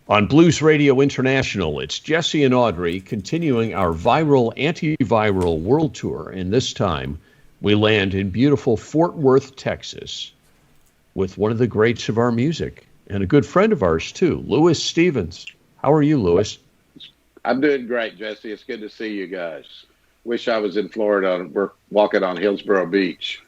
On Blues Radio International, it's Jesse and Audrey continuing our viral, antiviral world tour. And this time, we land in beautiful Fort Worth, Texas, with one of the greats of our music and a good friend of ours, too, Louis Stevens. How are you, Louis? I'm doing great, Jesse. It's good to see you guys. Wish I was in Florida. We're walking on Hillsborough Beach.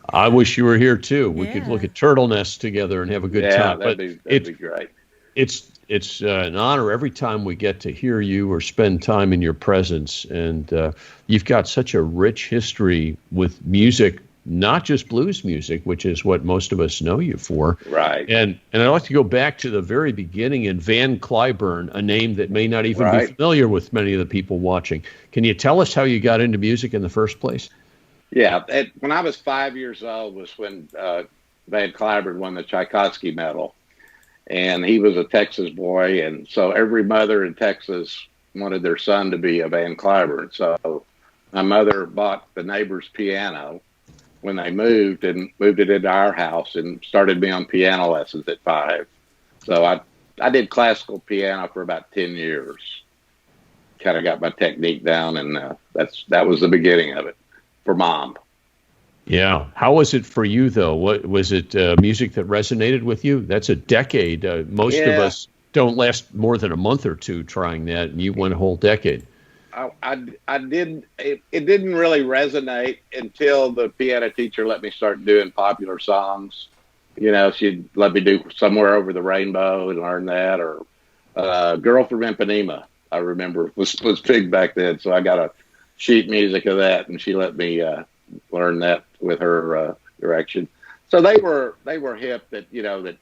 I wish you were here, too. We could look at turtle nests together and have a good time. That'd be great. It's an honor every time we get to hear you or spend time in your presence. And you've got such a rich history with music, not just blues music, which is what most of us know you for. Right. And I'd like to go back to the very beginning in Van Cliburn, a name that may not even be familiar with many of the people watching. Can you tell us how you got into music in the first place? Yeah. When I was 5 years old was when Van Cliburn won the Tchaikovsky Medal. And he was a Texas boy, and so every mother in Texas wanted their son to be a Van Cliburn. So my mother bought the neighbor's piano when they moved and moved it into our house and started me on piano lessons at 5. So I did classical piano for about 10 years. Kind of got my technique down, and that was the beginning of it for Mom. Yeah. How was it for you, though? What was it? Music that resonated with you? That's a decade. Most of us don't last more than a month or two trying that, and you went a whole decade. I did. It didn't really resonate until the piano teacher let me start doing popular songs. You know, she'd let me do "Somewhere Over the Rainbow" and learn that, or "Girl from Ipanema." I remember was big back then, so I got a sheet music of that, and she let me learn that with her direction. So they were hip that, you know, that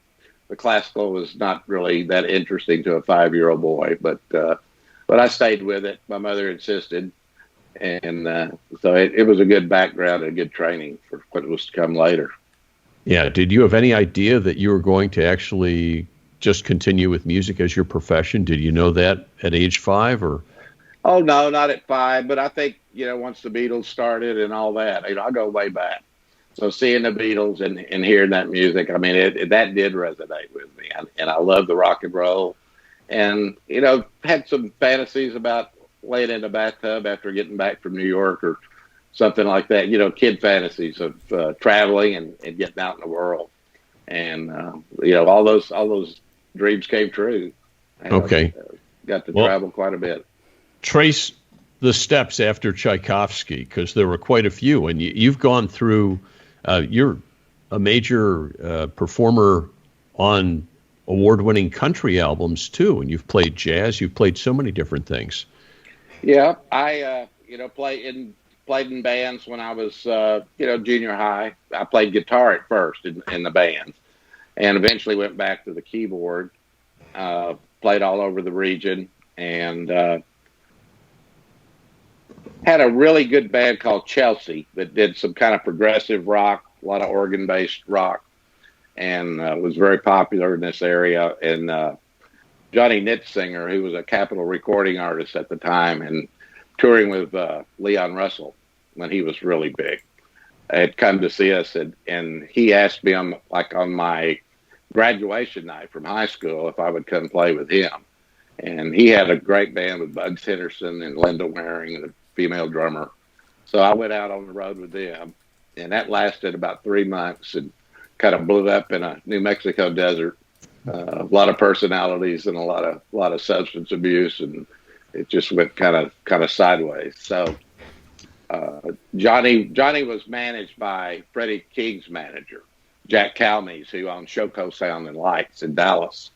the classical was not really that interesting to a 5-year-old boy, but I stayed with it. My mother insisted, and so it was a good background and a good training for what was to come later. Yeah. Did you have any idea that you were going to actually just continue with music as your profession? Did you know that at age 5 or? Oh, no, not at 5, but I think, you know, once the Beatles started and all that, you know, I go way back. So seeing the Beatles and hearing that music, I mean, that did resonate with me. And I love the rock and roll. And, you know, had some fantasies about laying in a bathtub after getting back from New York or something like that. You know, kid fantasies of traveling and getting out in the world. And, you know, all those dreams came true. And okay. Got to travel quite a bit. Trace the steps after Tchaikovsky, because there were quite a few, and you've gone through. You're a major performer on award-winning country albums too, and you've played jazz. You've played so many different things. Yeah, I you know played in bands when I was you know junior high. I played guitar at first in the band, and eventually went back to the keyboard. Played all over the region, and had a really good band called Chelsea that did some kind of progressive rock, a lot of organ-based rock, and was very popular in this area. And Johnny Nitsinger, who was a Capitol recording artist at the time and touring with Leon Russell when he was really big, had come to see us, and he asked me on my graduation night from high school if I would come play with him. And he had a great band with Bugs Henderson and Linda Waring and a female drummer. So I went out on the road with them, and that lasted about 3 months and kind of blew up in a New Mexico desert. A lot of personalities and a lot of substance abuse, and it just went kind of sideways. So Johnny was managed by Freddie King's manager, Jack Calmes, who owned Showco Sound and Lights in Dallas.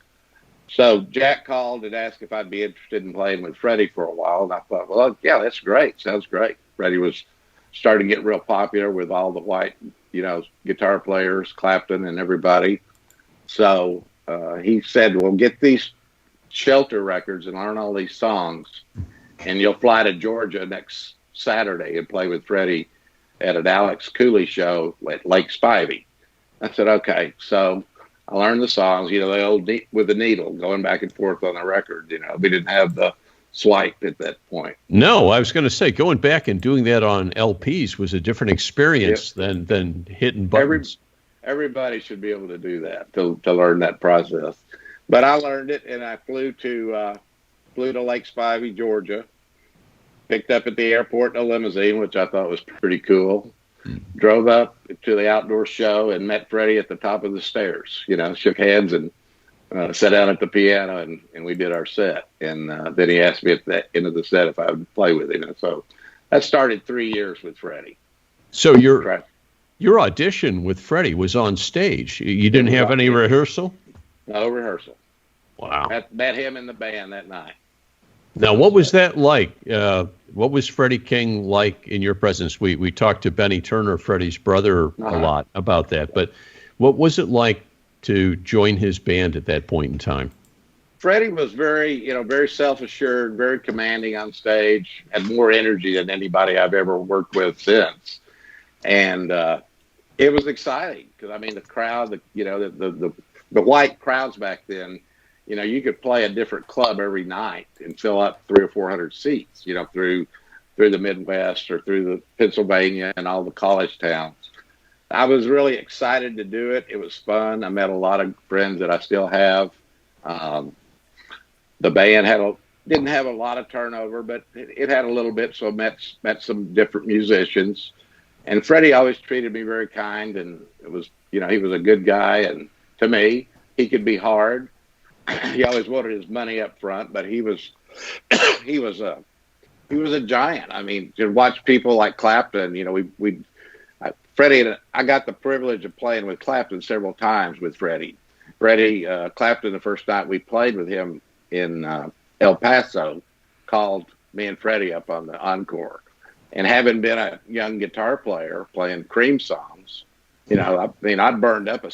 So Jack called and asked if I'd be interested in playing with Freddie for a while. And I thought, well, yeah, that's great. Sounds great. Freddie was starting to get real popular with all the white, you know, guitar players, Clapton and everybody. So he said, well, get these Shelter records and learn all these songs, and you'll fly to Georgia next Saturday and play with Freddie at an Alex Cooley show at Lake Spivey. I said, okay. So I learned the songs, you know, the old with the needle going back and forth on the record. You know, we didn't have the swipe at that point. No, I was going to say going back and doing that on LPs was a different experience than hitting buttons. Everybody should be able to do that to learn that process. But I learned it, and I flew to Lake Spivey, Georgia. Picked up at the airport in a limousine, which I thought was pretty cool. Drove up to the outdoor show and met Freddie at the top of the stairs. Shook hands and sat down at the piano, and we did our set. And then he asked me at the end of the set if I would play with him. And so that started 3 years with Freddie. So your audition with Freddie was on stage. You didn't have any rehearsal? No rehearsal. Wow. Met him in the band that night. Now, what was that like? What was Freddie King like in your presence? We talked to Benny Turner, Freddie's brother, a lot about that. But what was it like to join his band at that point in time? Freddie was very self-assured, very commanding on stage, had more energy than anybody I've ever worked with since. And it was exciting because, the crowd, the white crowds back then, you could play a different club every night and fill up 300 or 400 seats, through the Midwest or through the Pennsylvania and all the college towns. I was really excited to do it. It was fun. I met a lot of friends that I still have. The band didn't have a lot of turnover, but it had a little bit. So met some different musicians, and Freddie always treated me very kind, and it was, he was a good guy. And to me, he could be hard. He always wanted his money up front, but he was a giant. To watch people like Clapton, Freddie and I got the privilege of playing with Clapton several times with Freddie. Freddie Clapton, the first night we played with him in El Paso, called me and Freddie up on the encore. And having been a young guitar player playing Cream songs, I burned up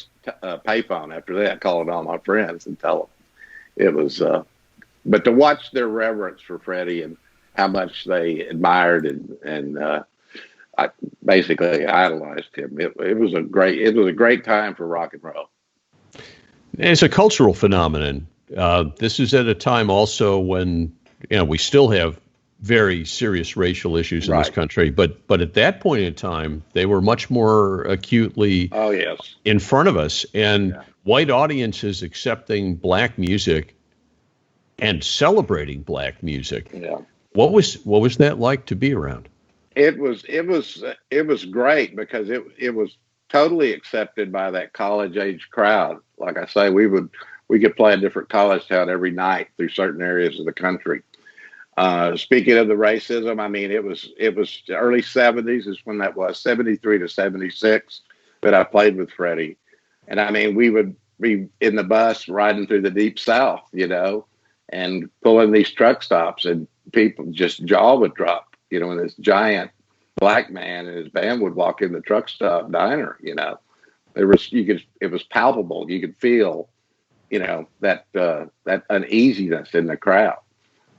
a payphone after that, calling all my friends and tell them. It was, but to watch their reverence for Freddie and how much they admired and I basically idolized him. It was a great time for rock and roll. It's a cultural phenomenon. This is at a time also when we still have very serious racial issues in this country, but at that point in time, they were much more acutely in front of us, and white audiences accepting black music and celebrating black music. Yeah. What was that like to be around? It was great because it was totally accepted by that college age crowd. Like I say, we could play a different college town every night through certain areas of the country. Speaking of the racism, it was the early 70s is when that was, 73 to 76, that I played with Freddie. And we would be in the bus riding through the deep South, and pulling these truck stops, and people just jaw would drop, when this giant black man and his band would walk in the truck stop diner, it was palpable. You could feel, that uneasiness in the crowd.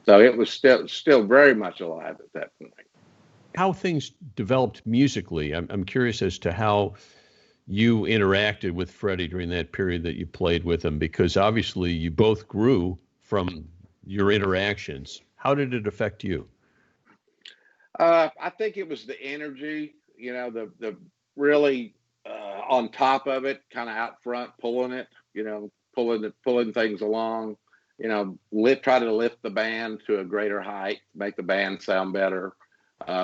So it was still very much alive at that point. How things developed musically, I'm curious as to how you interacted with Freddie during that period that you played with him, because obviously you both grew from your interactions. How did it affect you? I think it was the energy, the really on top of it, kind of out front, pulling it, pulling things along. Try to lift the band to a greater height, make the band sound better,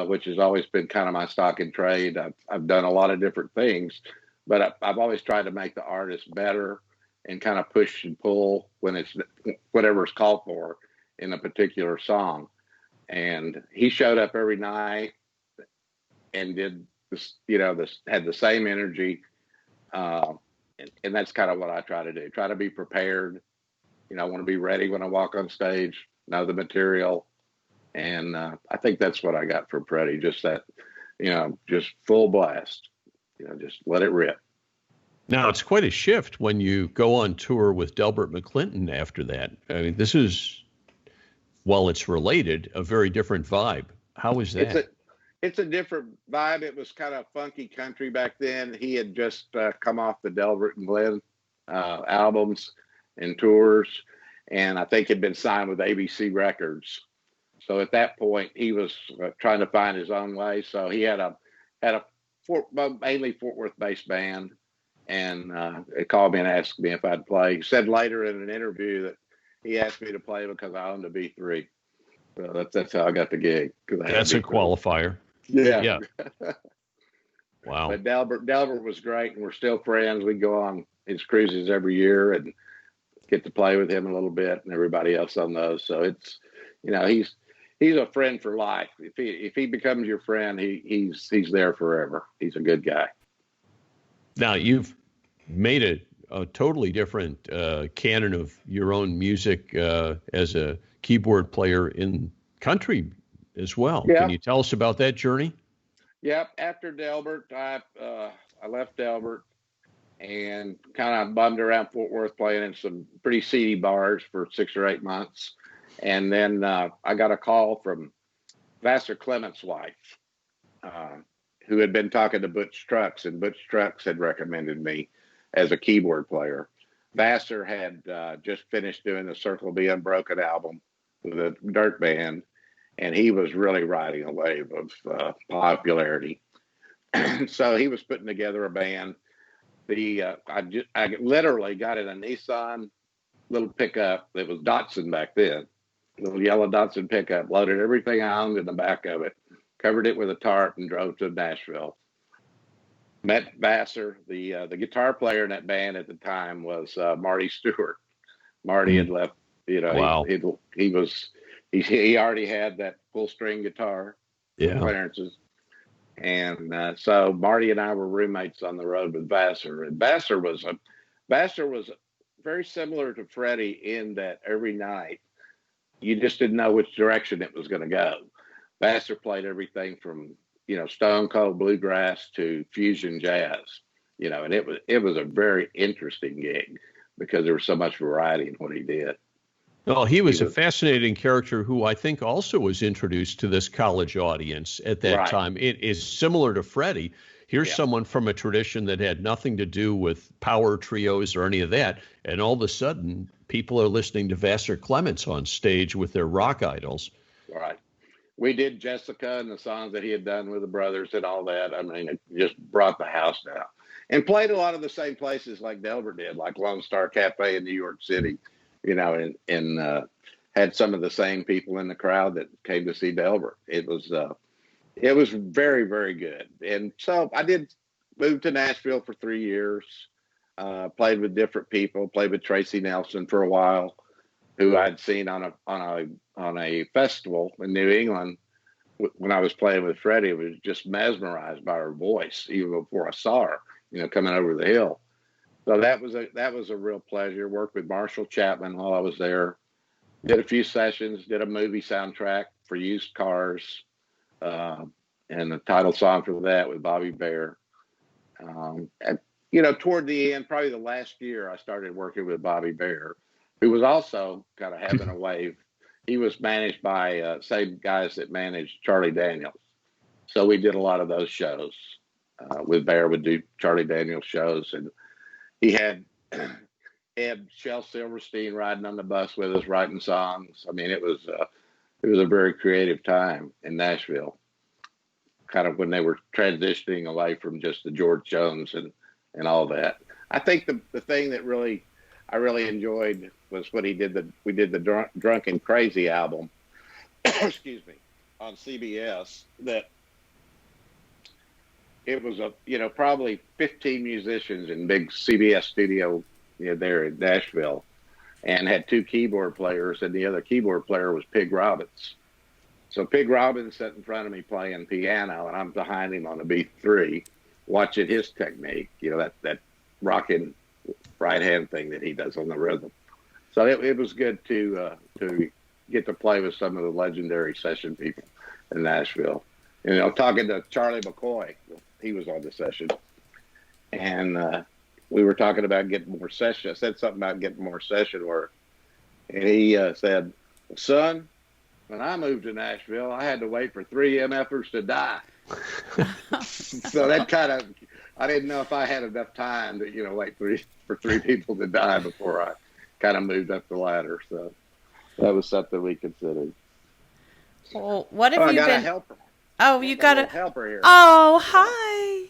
which has always been kind of my stock in trade. I've done a lot of different things, but I've always tried to make the artist better and kind of push and pull when it's whatever's called for in a particular song. And he showed up every night and did this, had the same energy. And that's kind of what I try to do. Try to be prepared. I want to be ready when I walk on stage, know the material. And I think that's what I got from Freddie. Just that, just full blast, just let it rip. Now, it's quite a shift when you go on tour with Delbert McClinton after that. This is, while it's related, a very different vibe. How is that? It's a different vibe. It was kind of funky country back then. He had just come off the Delbert and Glenn albums and tours, and I think had been signed with ABC Records. So at that point, he was trying to find his own way. So he had a mainly Fort Worth based band, and they called me and asked me if I'd play. He said later in an interview that he asked me to play because I owned a B3. So that's how I got the gig. I had That's a B3. qualifier. Yeah. Yeah. Wow. But Delbert was great, and we're still friends. We go on his cruises every year and get to play with him a little bit, and everybody else on those. So it's, he's a friend for life. If he becomes your friend, he's there forever. He's a good guy. Now you've made a totally different canon of your own music as a keyboard player in country as well. Yeah. Can you tell us about that journey? Yep. After Delbert, I left Delbert and kind of bummed around Fort Worth playing in some pretty seedy bars for 6 or 8 months. And then I got a call from Vassar Clements' wife, who had been talking to Butch Trucks, and Butch Trucks had recommended me as a keyboard player. Vassar had just finished doing the Circle of the Unbroken album with a dirt band, and he was really riding a wave of popularity. So he was putting together a band. I literally got in a Nissan little pickup that was Datsun back then, little yellow Datsun pickup, loaded everything I owned in the back of it, covered it with a tarp, and drove to Nashville. Met Vassar. The guitar player in that band at the time was Marty Stewart. Marty had left. Wow. He already had that full string guitar. Yeah. Clarence's. And so Marty and I were roommates on the road with Vassar. And Vassar was very similar to Freddie in that every night you just didn't know which direction it was going to go. Vassar played everything from stone cold bluegrass to fusion jazz. And it was a very interesting gig because there was so much variety in what he did. Well, he was a fascinating character who I think also was introduced to this college audience at that time. It is similar to Freddie. Here's someone from a tradition that had nothing to do with power trios or any of that. And all of a sudden, people are listening to Vassar Clements on stage with their rock idols. Right. We did Jessica and the songs that he had done with the brothers and all that. I mean, it just brought the house down. And played a lot of the same places like Delbert did, like Lone Star Cafe in New York City. And had some of the same people in the crowd that came to see Delbert. It was very, very good. And so I did move to Nashville for 3 years, played with different people, played with Tracy Nelson for a while, who I'd seen on a festival in New England when I was playing with Freddie. I was just mesmerized by her voice, even before I saw her, coming over the hill. So that was a real pleasure. Worked with Marshall Chapman while I was there. Did a few sessions. Did a movie soundtrack for Used Cars, and the title song for that with Bobby Bare. And toward the end, probably the last year, I started working with Bobby Bare, who was also kind of having a wave. He was managed by same guys that managed Charlie Daniels. So we did a lot of those shows. With Bare would do Charlie Daniels shows, and he had Shel Silverstein riding on the bus with us, writing songs. I mean, it was a very creative time in Nashville, kind of when they were transitioning away from just the George Jones and all that. I think the thing that I really enjoyed was what he did. We did the Drunk and Crazy album, excuse me, on CBS. That it was probably 15 musicians in big CBS studio there in Nashville, and had 2 keyboard players, and the other keyboard player was Pig Robbins. So Pig Robbins sat in front of me playing piano, and I'm behind him on a B3, watching his technique, that rocking right hand thing that he does on the rhythm. So it was good to get to play with some of the legendary session people in Nashville. Talking to Charlie McCoy, he was on the session, and we were talking about getting more session. I said something about getting more session work, and he said, "Son, when I moved to Nashville, I had to wait for 3 MFers to die." So that I didn't know if I had enough time to wait for 3 people to die before I kind of moved up the ladder. So that was something we considered. Well, what have you been? been? A helper. Oh, you got a helper here. Oh, hi.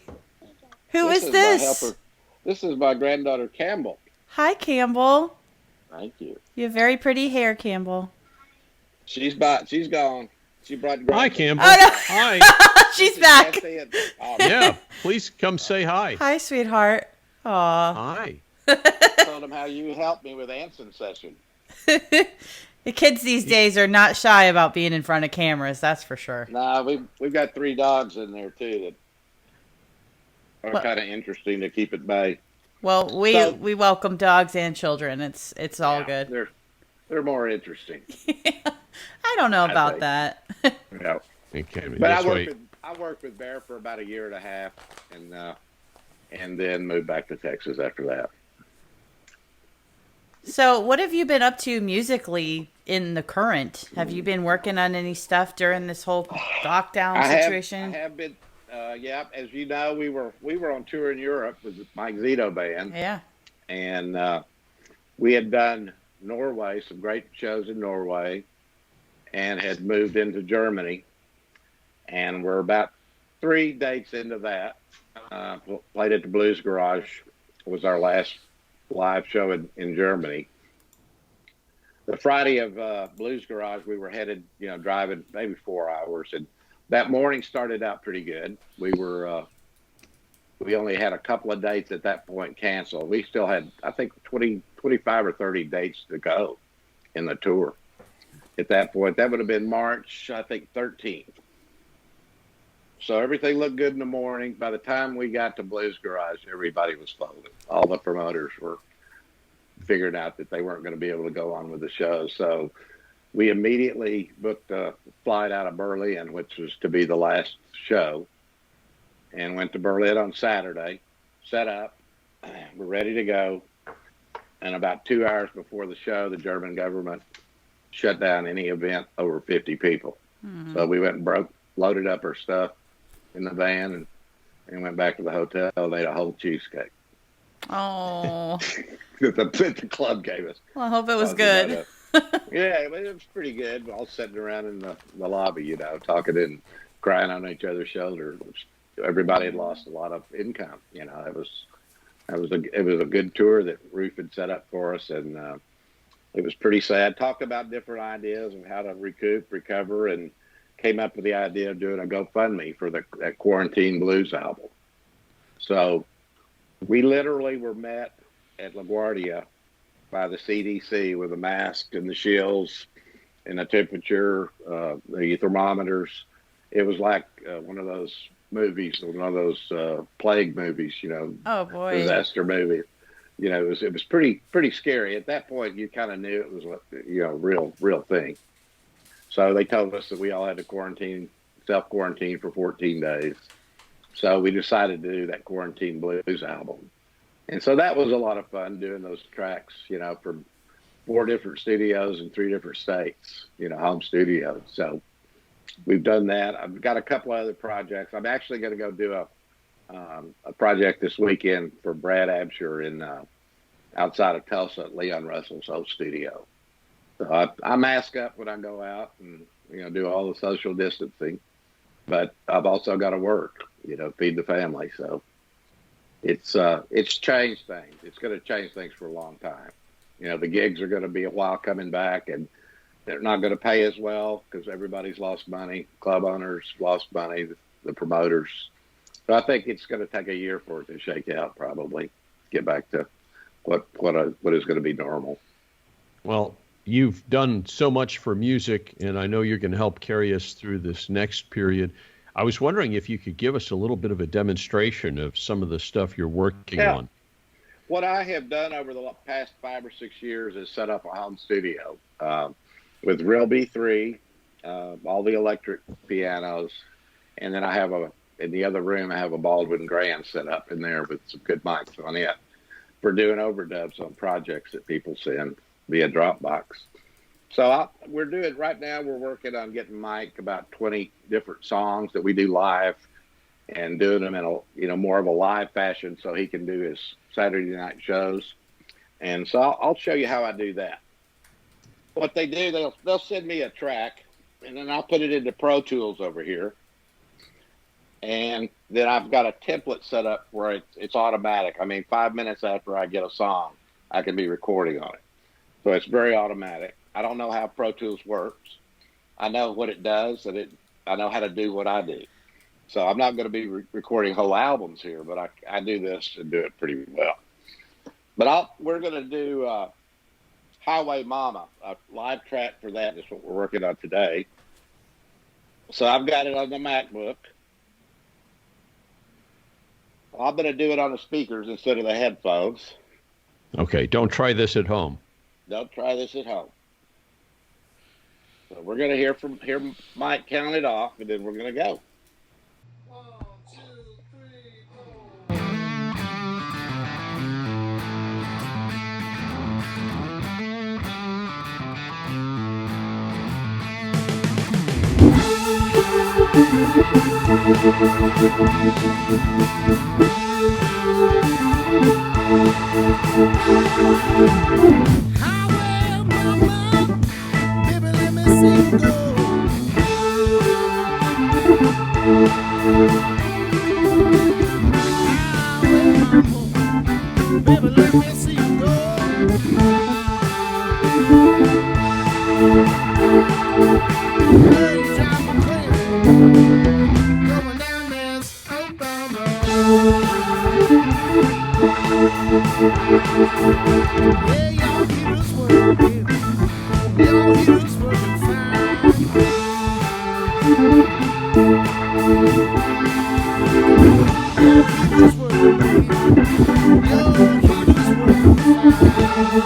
Who is this? This is my granddaughter Campbell. Hi, Campbell. Thank you. You have very pretty hair, Campbell. She's gone. She brought Hi, grandpa. Campbell. Oh, no. Hi. She's back. Oh, Yeah, please come say hi. Hi, sweetheart. Aw. Hi. told him how you helped me with Anson session. The kids these days are not shy about being in front of cameras, that's for sure. Nah, we've got 3 dogs in there too that are kind of interesting to keep at bay. Well, we welcome dogs and children. It's all good. They're more interesting. I don't know about that. Yeah. Okay, But I worked with Bear for about a year and a half, and then moved back to Texas after that. So, what have you been up to musically in the current? Have you been working on any stuff during this whole lockdown situation? I have been. Yeah, as you know, we were on tour in Europe with the Mike Zito band. Yeah. And we had done Norway, some great shows in Norway, and had moved into Germany. And we're about 3 dates into that. Played at the Blues Garage. Was our last live show in Germany. The Friday of Blues Garage, we were headed, driving maybe 4 hours, and that morning started out pretty good. We only had a couple of dates at that point canceled. We still had, I think, 25 or 30 dates to go in the tour at that point. That would have been March, I think, 13th. So everything looked good in the morning. By the time we got to Blues Garage, everybody was folded. All the promoters were figuring out that they weren't going to be able to go on with the show. So we immediately booked a flight out of Berlin, which was to be the last show, and went to Berlin on Saturday, set up, we're ready to go. And about 2 hours before the show, the German government shut down any event over 50 people. Mm-hmm. So we went and loaded up our stuff in the van and went back to the hotel and ate a whole cheesecake. Oh. that the club gave us. Well, I hope it was good. Yeah, it was pretty good. All sitting around in the lobby, talking and crying on each other's shoulders. Everybody had lost a lot of income. It was a good tour that Ruth had set up for us, and it was pretty sad. Talked about different ideas of how to recover, and came up with the idea of doing a GoFundMe for that Quarantine Blues album. So we literally were met at LaGuardia by the CDC with a mask and the shields and the temperature, the thermometers. It was like one of those movies, one of those plague movies, Oh boy, disaster movies. It was pretty scary. At that point, you kind of knew it was real thing. So they told us that we all had to self-quarantine for 14 days. So we decided to do that Quarantine Blues album. And so that was a lot of fun doing those tracks, from 4 different studios in 3 different states, home studios. So we've done that. I've got a couple of other projects. I'm actually going to go do a project this weekend for Brad Absher outside of Tulsa at Leon Russell's old studio. So I mask up when I go out and, do all the social distancing, but I've also got to work, feed the family. So it's changed things. It's going to change things for a long time. The gigs are going to be a while coming back, and they're not going to pay as well because everybody's lost money. Club owners lost money, the promoters. So I think it's going to take a year for it to shake out, probably get back to what is going to be normal. Well, you've done so much for music, and I know you're going to help carry us through this next period. I was wondering if you could give us a little bit of a demonstration of some of the stuff you're working on. What I have done over the past 5 or 6 years is set up a home studio with Real B3, all the electric pianos, and then I have in the other room, I have a Baldwin Grand set up in there with some good mics on it for doing overdubs on projects that people send via Dropbox. So we're doing right now, we're working on getting Mike about 20 different songs that we do live and doing them in a more of a live fashion so he can do his Saturday night shows. And so I'll show you how I do that. What they do, they'll send me a track, and then I'll put it into Pro Tools over here. And then I've got a template set up where it's automatic. I mean, 5 minutes after I get a song, I can be recording on it. So it's very automatic. I don't know how Pro Tools works. I know what it does, and I know how to do what I do. So I'm not going to be recording whole albums here, but I do this and do it pretty well. But we're going to do Highway Mama, a live track for that is what we're working on today. So I've got it on the MacBook. I'm going to do it on the speakers instead of the headphones. Okay, don't try this at home. Don't try this at home. So we're going to hear Mike count it off, and then we're going to go. 1, 2, 3, Highway mama, baby, let me see you go. Baby, let me see you go. Hey, you drive me crazy, going down this outbound road. Yeah, y'all hear us working, y'all hear us working fine. Y'all hear us working, baby. Y'all hear us working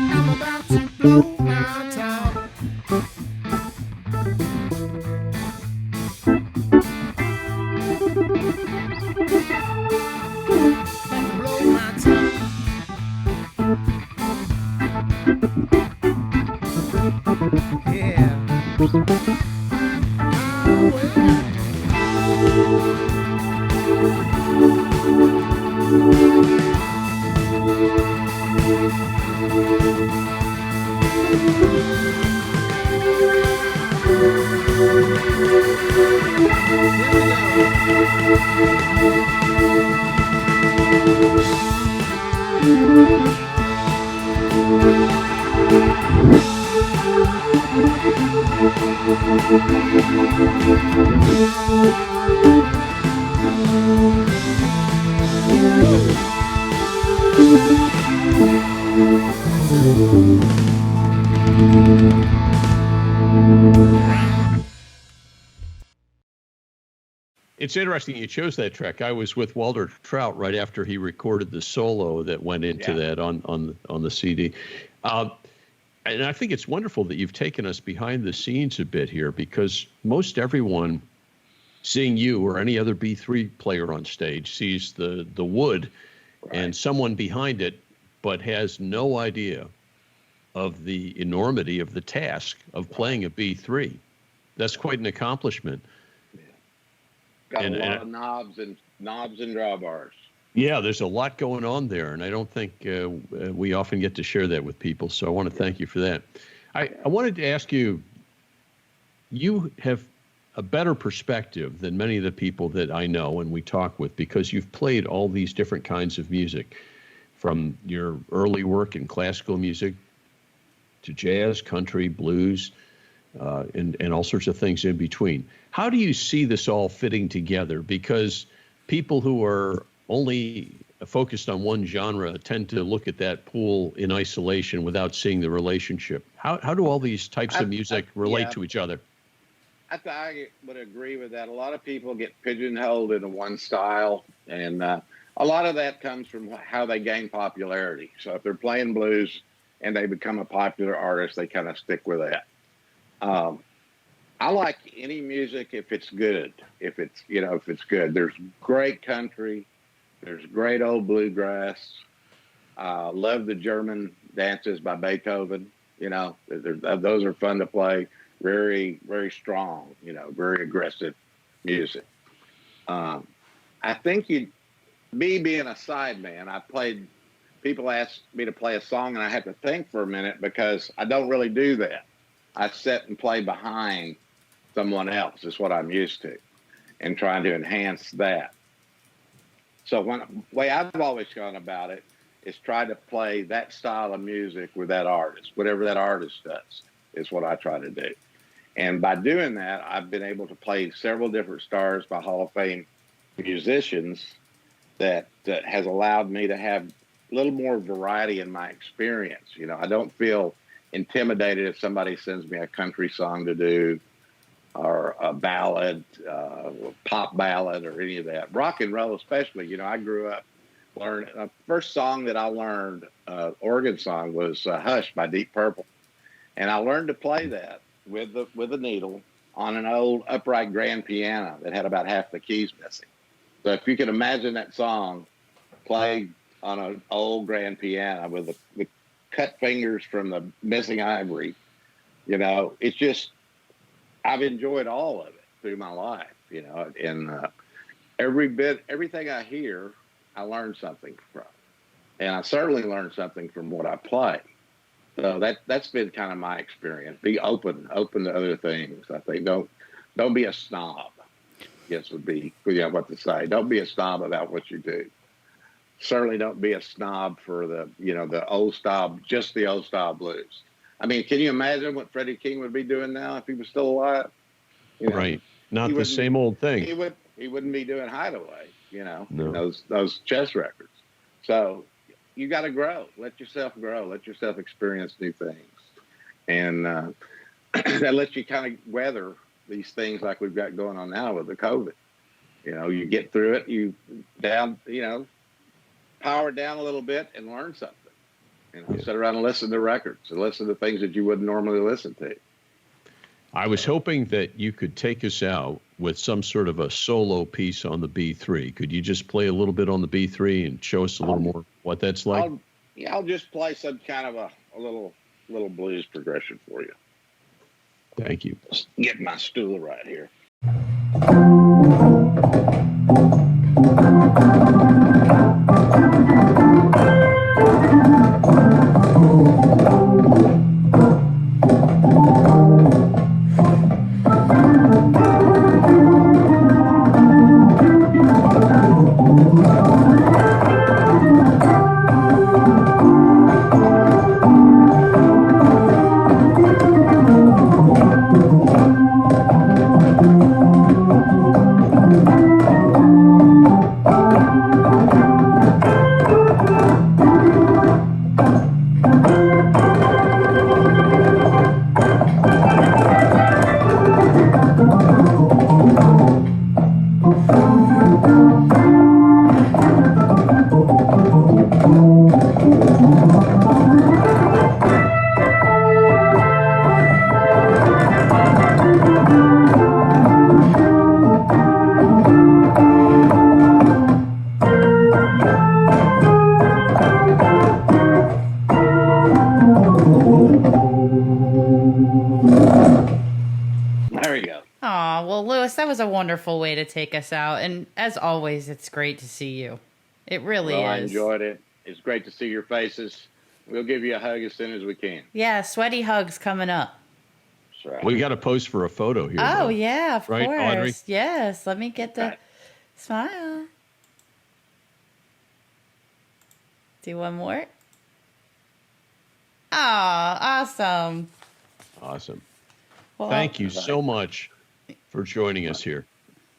I'm about to blow my top. It's interesting you chose that track. I was with Walter Trout right after he recorded the solo that went into that on the CD. And I think it's wonderful that you've taken us behind the scenes a bit here, because most everyone seeing you or any other B3 player on stage sees the wood and someone behind it, but has no idea of the enormity of the task of playing a B3. That's quite an accomplishment. Got a lot of knobs and drawbars. Yeah, there's a lot going on there, and I don't think we often get to share that with people, so I want to thank you for that. I wanted to ask you, you have a better perspective than many of the people that I know and we talk with, because you've played all these different kinds of music, from your early work in classical music to jazz, country, blues, and all sorts of things in between. How do you see this all fitting together? Because people who are only focused on one genre tend to look at that pool in isolation without seeing the relationship. How do all these types of music relate to each other? I would agree with that. A lot of people get pigeonholed into one style, and a lot of that comes from how they gain popularity. So if they're playing blues and they become a popular artist, they kind of stick with that. I like any music if it's good. If it's good. There's great country. There's great old bluegrass. Love the German dances by Beethoven. Those are fun to play. Very, very strong. Very aggressive music. I think me being a sideman, people ask me to play a song and I have to think for a minute, because I don't really do that. I sit and play behind someone else, is what I'm used to, and trying to enhance that. So the way I've always gone about it is try to play that style of music with that artist. Whatever that artist does is what I try to do. And by doing that, I've been able to play several different stars by Hall of Fame musicians that has allowed me to have a little more variety in my experience. I don't feel intimidated if somebody sends me a country song to do, or a ballad, pop ballad, or any of that. Rock and roll especially. I grew up learning. The first song that I learned, organ song, was Hush by Deep Purple. And I learned to play that with a needle on an old upright grand piano that had about half the keys missing. So if you can imagine that song played on an old grand piano with the cut fingers from the missing ivory, it's just, I've enjoyed all of it through my life, and everything I hear, I learn something from, and I certainly learn something from what I play. So that's been kind of my experience. Be open to other things. I think don't be a snob. Guess would be what to say. Don't be a snob about what you do. Certainly don't be a snob for the old style, just the old style blues. I mean, can you imagine what Freddie King would be doing now if he was still alive? Right. Not the same old thing. He wouldn't be doing Hideaway, no. those chess records. So you got to grow. Let yourself grow. Let yourself experience new things. And that lets you kind of weather these things like we've got going on now with the COVID. You get through it, power down a little bit and learn something. Sit around and listen to records and listen to things that you wouldn't normally listen to. I was hoping that you could take us out with some sort of a solo piece on the B3. Could you just play a little bit on the B3 and show us a little more what that's like? I'll just play some kind of a little blues progression for you. Thank you. Just get my stool right here. There we go. Aw, well, Lewis, that was a wonderful way to take us out. And as always, it's great to see you. It really Well, is. I enjoyed it. It's great to see your faces. We'll give you a hug as soon as we can. Yeah, sweaty hugs coming up. That's right. We got to pose for a photo here. Oh, though. yeah, of Right, course. Audrey? Yes, let me get the Right. smile. Do one more. Oh, awesome. Awesome. Well, Thank you so much for joining us here.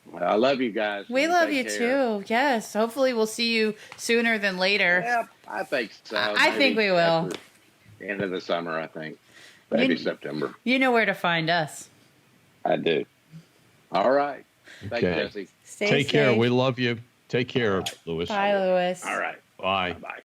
Well, I love you guys. We love you Take care. too. Yes. Hopefully we'll see you sooner than later. Yeah, I think so. I think we will. after the end of the summer, I think. Maybe You- September. You know where to find us. I do. All right. Thank you, Okay. Jesse. Stay Take care. safe. We love you. Take care, Lewis. Bye, Lewis. All right. Bye. Bye-bye.